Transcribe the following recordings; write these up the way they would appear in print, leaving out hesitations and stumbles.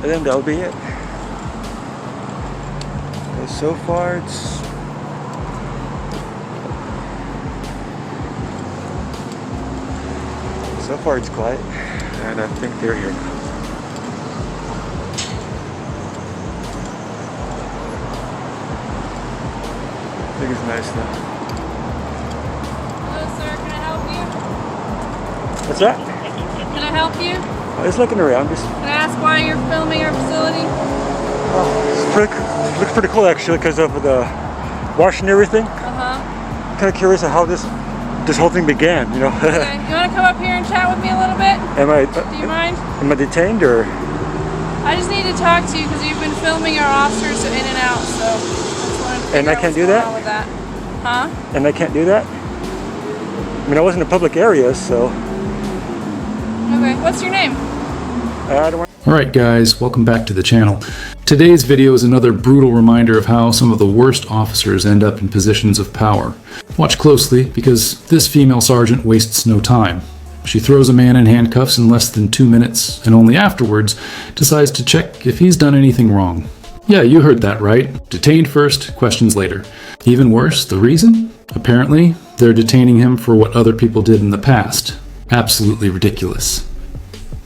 And then that'll be it. So far it's quiet, and I think they're here now. I think it's nice now. Hello, sir. Can I help you? What's that? Can I help you? I was looking around. Just Can I ask why you're filming our facility? it looks pretty cool actually because of the wash and everything. Kind of curious of how this whole thing began, you know. Okay. You want to come up here and chat with me a little bit? Do you mind? Am I detained or? I just need to talk to you because you've been filming our officers in and out, so I just wanted to figure And I out can't what's do going that? on with that. Huh? And I can't do that? I mean, I was in a public area, so. Okay. What's your name? I don't want. Alright guys, welcome back to the channel. Today's video is another brutal reminder of how some of the worst officers end up in positions of power. Watch closely because this female sergeant wastes no time. She throws a man in handcuffs in less than 2 minutes and only afterwards decides to check if he's done anything wrong. Yeah, you heard that right. Detained first, questions later. Even worse, the reason? Apparently, they're detaining him for what other people did in the past. Absolutely ridiculous.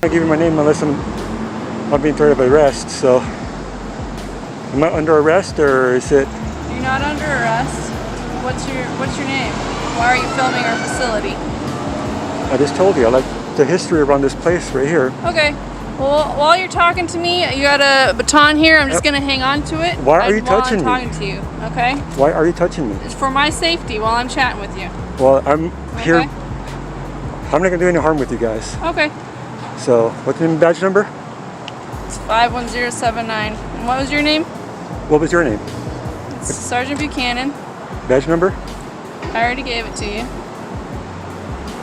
I give you my name unless I'm being threatened of arrest, so. Am I under arrest or is it? You're not under arrest. What's your name? Why are you filming our facility? I just told you, I like the history around this place right here. Okay. Well, while you're talking to me, you got a baton here. I'm just going to hang on to it. Why are you touching me? While I'm talking to you, okay? Why are you touching me? It's for my safety while I'm chatting with you. Well, I'm here. Okay. I'm not going to do any harm with you guys. Okay. So, what's the name and badge number? It's 51079. And what was your name? What was your name? It's Sergeant Buchanan. Badge number? I already gave it to you.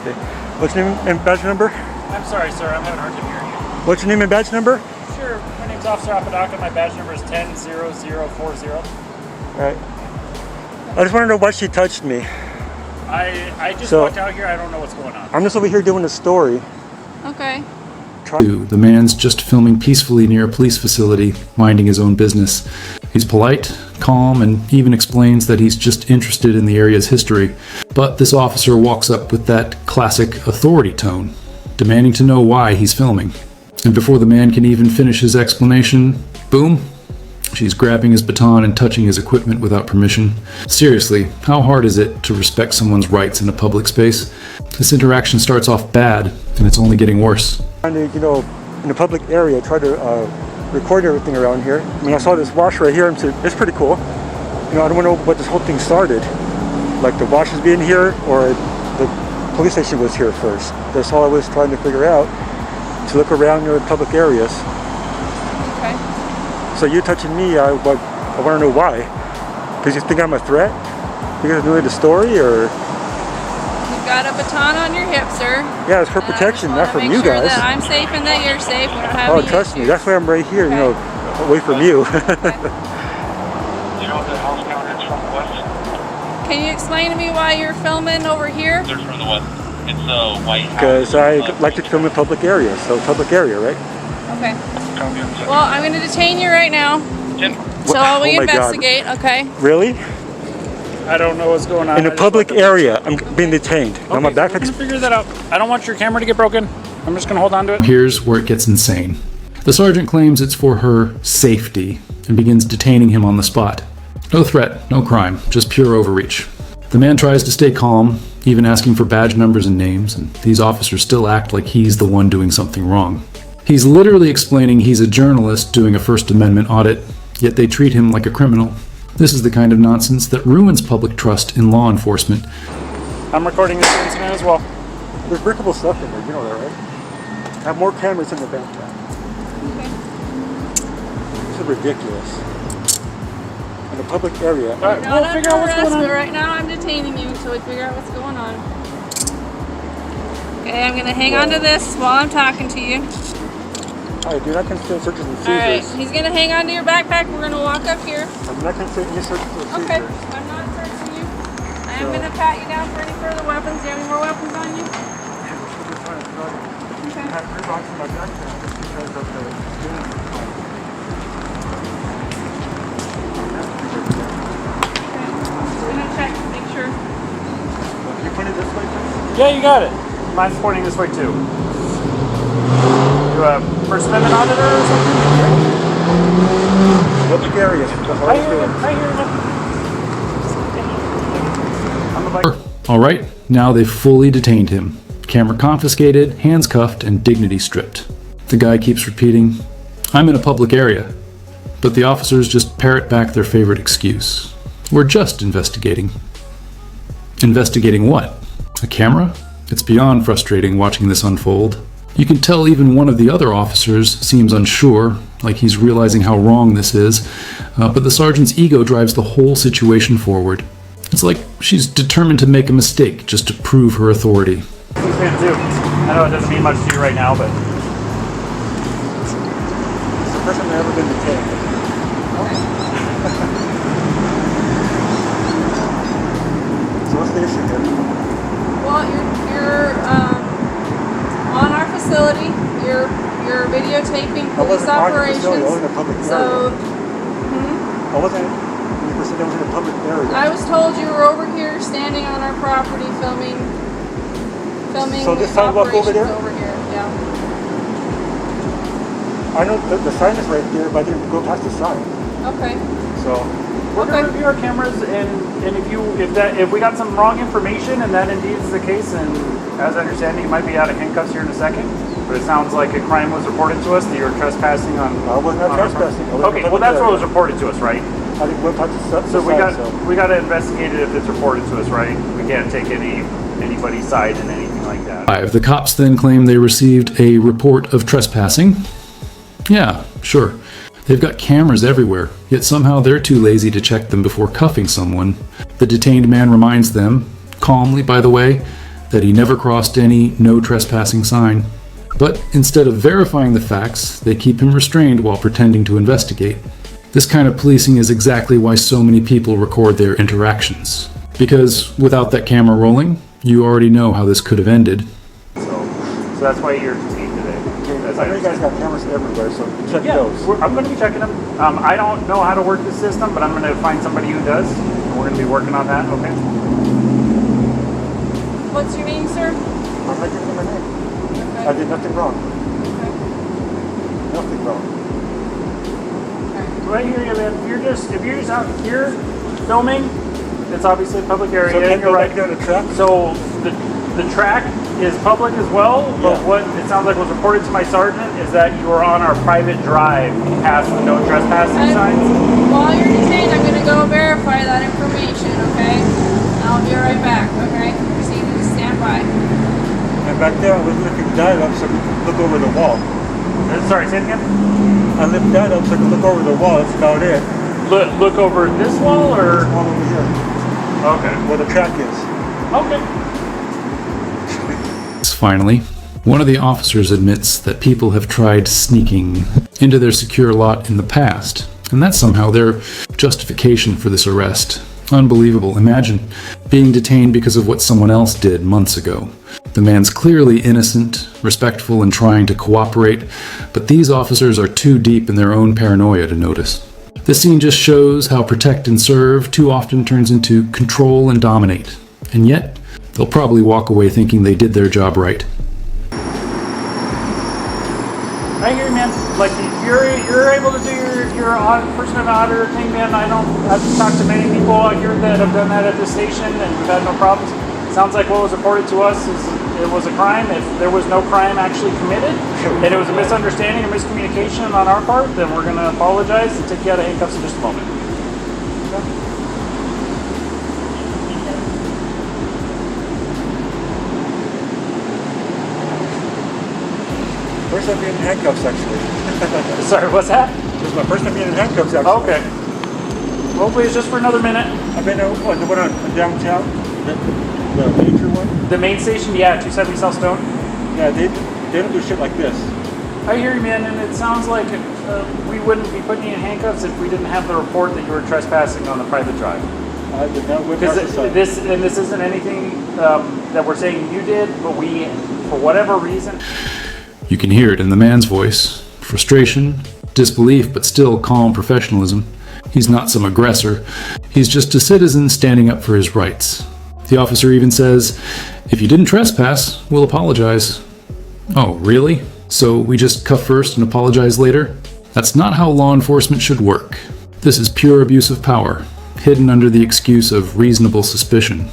Okay. What's your name and badge number? I'm sorry, sir. I'm having a hard time hearing you. What's your name and badge number? Sure. My name's Officer Apodaca. My badge number is 100040. Alright. I just want to know why she touched me. I just walked out here. I don't know what's going on. I'm just over here doing a story. Okay. The man's just filming peacefully near a police facility, minding his own business. He's polite, calm, and even explains that he's just interested in the area's history. But this officer walks up with that classic authority tone, demanding to know why he's filming. And before the man can even finish his explanation, boom, she's grabbing his baton and touching his equipment without permission. Seriously, how hard is it to respect someone's rights in a public space? This interaction starts off bad, and it's only getting worse. Trying to, you know, in a public area, try to record everything around here. I mean, I saw this wash right here, and it's pretty cool. You know, I don't know what this whole thing started. Like the wash is being here, or the police station was here first. That's all I was trying to figure out, to look around in public areas. Okay. So you touching me, I want to know why. Because you think I'm a threat? Because I'm doing the story, or? You've got a baton on your hip, sir. Yeah, it's for protection, not from you guys. Make sure that I'm safe and that you're safe. We don't have any Trust me, issues. that's why I'm right here, Okay. you know, away from you. You know the house counter is from the west? Can you explain to me why you're filming over here? They're from the west. It's a white house. Because I like to film in public areas, so public area, right? Okay. Well, I'm going to detain you right now. So while we Oh my God. investigate, okay? Really? I don't know what's going on. In a public area, I'm being detained. Now my I'm going to backpack's. figure that out. I don't want your camera to get broken. I'm just going to hold on to it. Here's where it gets insane. The sergeant claims it's for her safety and begins detaining him on the spot. No threat, no crime, just pure overreach. The man tries to stay calm, even asking for badge numbers and names, and these officers still act like he's the one doing something wrong. He's literally explaining he's a journalist doing a First Amendment audit, yet they treat him like a criminal. This is the kind of nonsense that ruins public trust in law enforcement. I'm recording this incident as well. There's breakable stuff in there, you know that, right? I have more cameras in the backpack. Okay. This is ridiculous. In a public area. All right, Not we'll under figure out what's arrest, going but on. right now I'm detaining you until we figure out what's going on. Okay, I'm going to hang on to this while I'm talking to you. Alright, do not consider searches and Alright, seizures. he's going to hang on to your backpack. We're going to walk up here. I'm not considering any searches or seizures. Okay, I'm not searching you. I am going to pat you down for any further weapons. Do you have any more weapons on you? Okay. I have three boxes in my backpack just because of the Yeah, you got it. Mine's pointing this way too. You a First Amendment Auditor or something? Public areas. I hear you. I'm a bike. All right, now they've fully detained him. Camera confiscated, hands cuffed, and dignity stripped. The guy keeps repeating, "I'm in a public area." But the officers just parrot back their favorite excuse. "We're just investigating." Investigating what? A camera? It's beyond frustrating watching this unfold. You can tell even one of the other officers seems unsure, like he's realizing how wrong this is, but the sergeant's ego drives the whole situation forward. It's like she's determined to make a mistake just to prove her authority. He's been too. I know it doesn't mean much to you right now, but It's the first time I've ever been detained. So what's the issue here? Well, you're on our facility. You're videotaping I police wasn't on the operations. facility, I was in a public area. So, I wasn't, you said I was in a public area. I was told you were over here standing on our property filming So this sidewalk over there? over here, yeah. I know the sign is right there, but I didn't go past the sign. Okay. So, we're going to review our cameras, and if we got some wrong information, and that indeed is the case, and as I understand it, you might be out of handcuffs here in a second. But it sounds like a crime was reported to us that you were trespassing on. I was not trespassing. I was in a Okay, well public that's what area. was reported to us, right? I didn't go past the So we sign, got to investigate it if it's reported to us, right? We can't take anybody's side in anything like that. 5. The cops then claim they received a report of trespassing. Yeah, sure. They've got cameras everywhere, yet somehow they're too lazy to check them before cuffing someone. The detained man reminds them, calmly by the way, that he never crossed any no trespassing sign. But instead of verifying the facts, they keep him restrained while pretending to investigate. This kind of policing is exactly why so many people record their interactions. Because without that camera rolling, you already know how this could have ended. So that's why you're detained today. I know you guys got cameras everywhere, so check those. I'm going to be checking them. I don't know how to work the system, but I'm going to find somebody who does. And we're going to be working on that. Okay. What's your name, sir? I'm not giving my name. Okay. I did nothing wrong. Okay. Nothing wrong. Right here, man. If you're just out here filming, it's obviously a public area. So can't you're go right. back down the track? So the track is public as well, but Yeah. what it sounds like was reported to my sergeant is that you are on our private drive past the no trespassing signs. While you're detained, I'm going to go verify that information, okay? I'll be right back, okay? Proceed to stand by. And back there, I was lifting that up so I could look over the wall. Sorry, say it again. I lifted that up so I could look over the wall. That's about it. Look over this wall or? All over here, Okay. where the track is. Okay. Finally, one of the officers admits that people have tried sneaking into their secure lot in the past, and that's somehow their justification for this arrest. Unbelievable. Imagine being detained because of what someone else did months ago. The man's clearly innocent, respectful, and trying to cooperate, but these officers are too deep in their own paranoia to notice. This scene just shows how protect and serve too often turns into control and dominate, and yet they'll probably walk away thinking they did their job right. I hear you, man. Like you're able to do your First Amendment Auditor thing, man. I've talked to many people out here that have done that at this station, and we've had no problems. Sounds like what was reported to us is it was a crime. If there was no crime actually committed, and it was a misunderstanding or miscommunication on our part, then we're going to apologize and take you out of handcuffs in just a moment. First time being in handcuffs, actually. Sorry, what's that? This is my first time being in handcuffs, actually. Okay. Hopefully it's just for another minute. I've been the one on downtown, the major one. The main station, yeah, 270 South Stone. Yeah, they don't do shit like this. I hear you, man, and it sounds like we wouldn't be putting you in handcuffs if we didn't have the report that you were trespassing on the private drive. I did not whip out Because the sign. this isn't anything that we're saying you did, but we, for whatever reason. You can hear it in the man's voice. Frustration, disbelief, but still calm professionalism. He's not some aggressor. He's just a citizen standing up for his rights. The officer even says, "If you didn't trespass, we'll apologize." Oh, really? So we just cuff first and apologize later? That's not how law enforcement should work. This is pure abuse of power, hidden under the excuse of reasonable suspicion.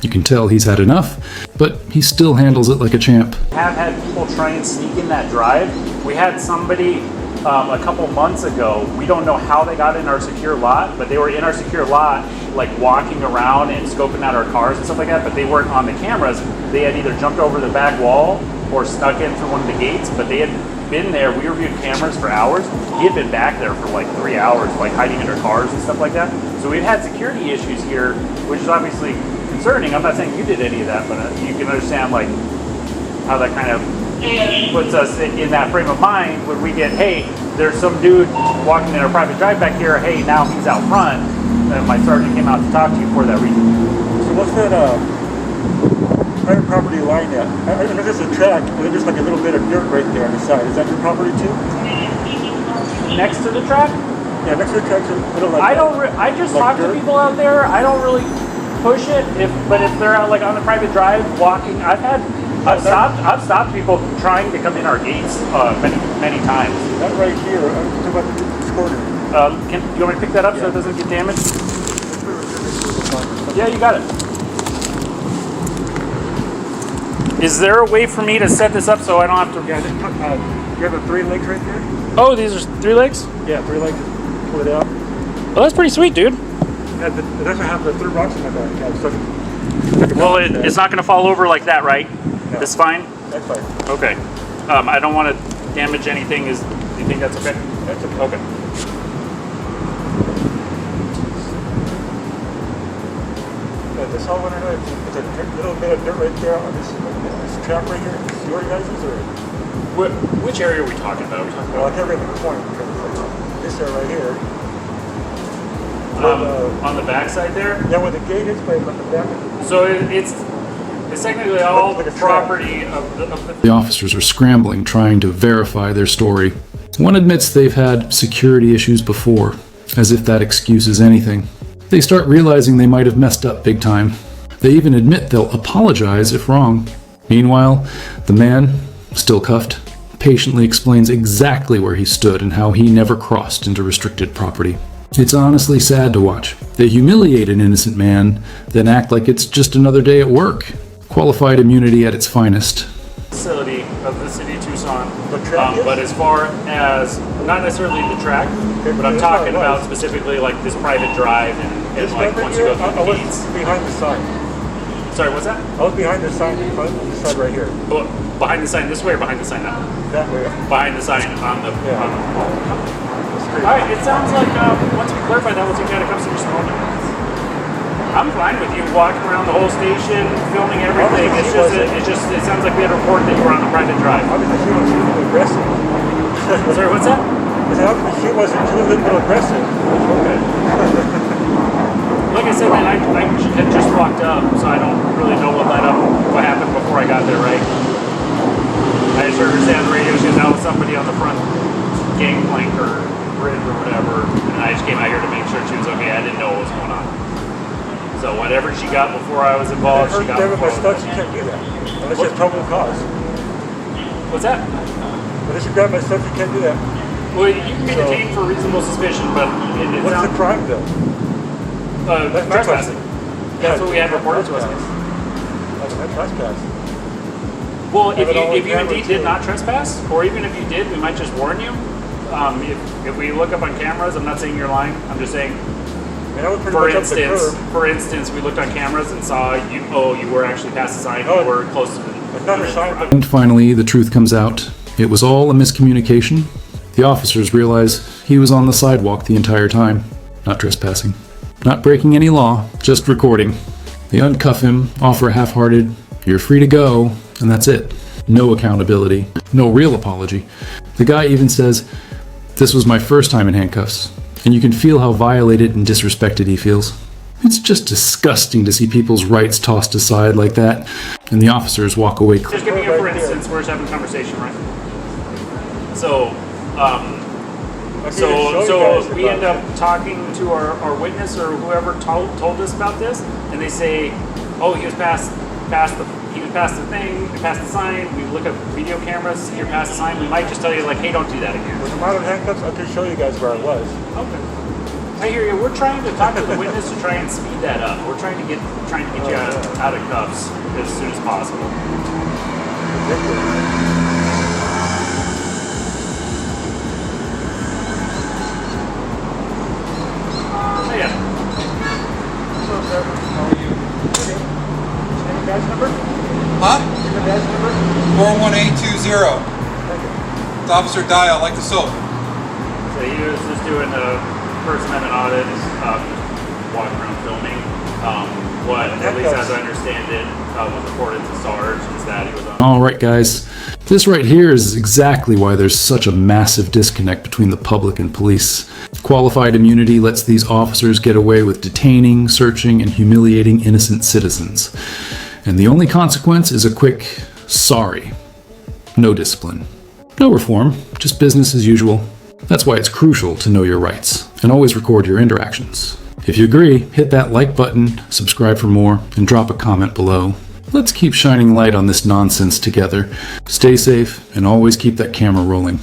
You can tell he's had enough, but he still handles it like a champ. Have had people try and sneak in that drive. We had somebody a couple months ago, we don't know how they got in our secure lot, but they were in our secure lot, like walking around and scoping out our cars and stuff like that, but they weren't on the cameras. They had either jumped over the back wall or snuck in through one of the gates, but they had been there. We reviewed cameras for hours. He had been back there for like 3 hours, like hiding under cars and stuff like that. So we've had security issues here, which is obviously concerning. I'm not saying you did any of that, but you can understand like how that kind of puts us in that frame of mind when we get, hey, there's some dude walking in a private drive back here, hey, now he's out front, and my sergeant came out to talk to you for that reason. So what's that private property line at? I know there's a track, and there's like a little bit of dirt right there on the side. Is that your property too? Next to the track? Yeah, next to the track's a little like I just like talk to dirt? people out there. I don't really push it, but if they're out like on the private drive walking, I've stopped people trying to come in our gates many times. That right here, I'm talking about this corner. You want me to pick that up so it doesn't get damaged? Yeah, you got it. Is there a way for me to set this up so I don't have to? Yeah, you have the 3 legs right there? Oh, these are 3 legs? Yeah, 3 legs. Pull it out. Well, that's pretty sweet, dude. Yeah, it doesn't have the 3 rocks in my back. Yeah, it's like Well, it's not going to fall over like that, right? No. That's fine? That's fine. Okay. I don't want to damage anything. Do you think that's okay? That's okay. Okay. Yeah, this all went away. It's a little bit of dirt right there on this track right here. Is yours guys' or? Which area are we talking about? Are we talking Well, I about can't remember the point because it's like this area right here. on the back side there? Yeah, where the gate is, but on the back. So it's technically all Like a the track. property of the The officers are scrambling, trying to verify their story. One admits they've had security issues before, as if that excuses anything. They start realizing they might have messed up big time. They even admit they'll apologize if wrong. Meanwhile, the man, still cuffed, patiently explains exactly where he stood and how he never crossed into restricted property. It's honestly sad to watch. They humiliate an innocent man, then act like it's just another day at work. Qualified immunity at its finest. facility of the city of Tucson. The track is? But as far as, not necessarily the track, Okay, but I'm that's talking how it was. about specifically like this private drive and This like right once you here, go through I the was gates. behind the sign. Sorry, what's that? I was behind the sign in front of the side right here. Oh, behind the sign this way or behind the sign that way? That way. Behind the sign on the. Yeah. On the Straight. all right, it sounds like once we clarify that, we'll take that to customer moment. I'm fine with you walking around the whole station, filming everything. It sounds like we had a report that you were on the private drive. Obviously, she was a little aggressive. Sorry, what's that? I said, obviously, she was a little aggressive. Okay. Like I said, man, I had just walked up, so I don't really know what happened before I got there, right? I just heard her say on the radio she was out with somebody on the front gangplank or bridge or whatever, and I just came out here to make sure she was okay. I didn't know what was going on. So whatever she got before I was involved, she got Her before my I stuff, was she involved. can't do that. Unless she has probable cause. What's that? Unless you grab my stuff, you can't do that. Well, you can be So- detained for reasonable suspicion, but it What's the sounds crime, though? That's my trespassing. That's what we had reported to us. That's my trespass. Well, Have it all if you on camera, indeed did too. not trespass, or even if you did, we might just warn you. If we look up on cameras, I'm not saying you're lying. I'm just saying, I mean, I was pretty for much up the instance, curb. we looked on cameras and saw you. Oh, you were actually past the sign. Oh, You were close to the. Another sign, but And finally, the truth comes out. It was all a miscommunication. The officers realize he was on the sidewalk the entire time, not trespassing, not breaking any law, just recording. They uncuff him, offer a half-hearted, "You're free to go," and that's it. No accountability, no real apology. The guy even says, "This was my first time in handcuffs," and you can feel how violated and disrespected he feels. It's just disgusting to see people's rights tossed aside like that, and the officers walk away clean. Just giving you for instance, we're just having a conversation, right? So, so we end up talking to our witness or whoever told us about this, and they say, oh, he was past the thing, past the sign. We look at video cameras, you're past the sign. We might just tell you like, hey, don't do that again. With the amount of handcuffs, I could show you guys where I was. Okay. I hear you. We're trying to talk to the witness to try and speed that up. We're trying to get you out of cuffs as soon as possible. Oh, yeah. Hello, sir. How are you? Okay. Any badge number? Huh? Your badge number? 41820. Thank you. It's Officer Dial, like the soap. So he was just doing a First Amendment Audit, just walking around filming. What, at least as I understand it, was reported to Sarge is that he was on. Alright guys, this right here is exactly why there's such a massive disconnect between the public and police. Qualified immunity lets these officers get away with detaining, searching, and humiliating innocent citizens. And the only consequence is a quick sorry. No discipline. No reform, just business as usual. That's why it's crucial to know your rights, and always record your interactions. If you agree, hit that like button, subscribe for more, and drop a comment below. Let's keep shining light on this nonsense together. Stay safe, and always keep that camera rolling.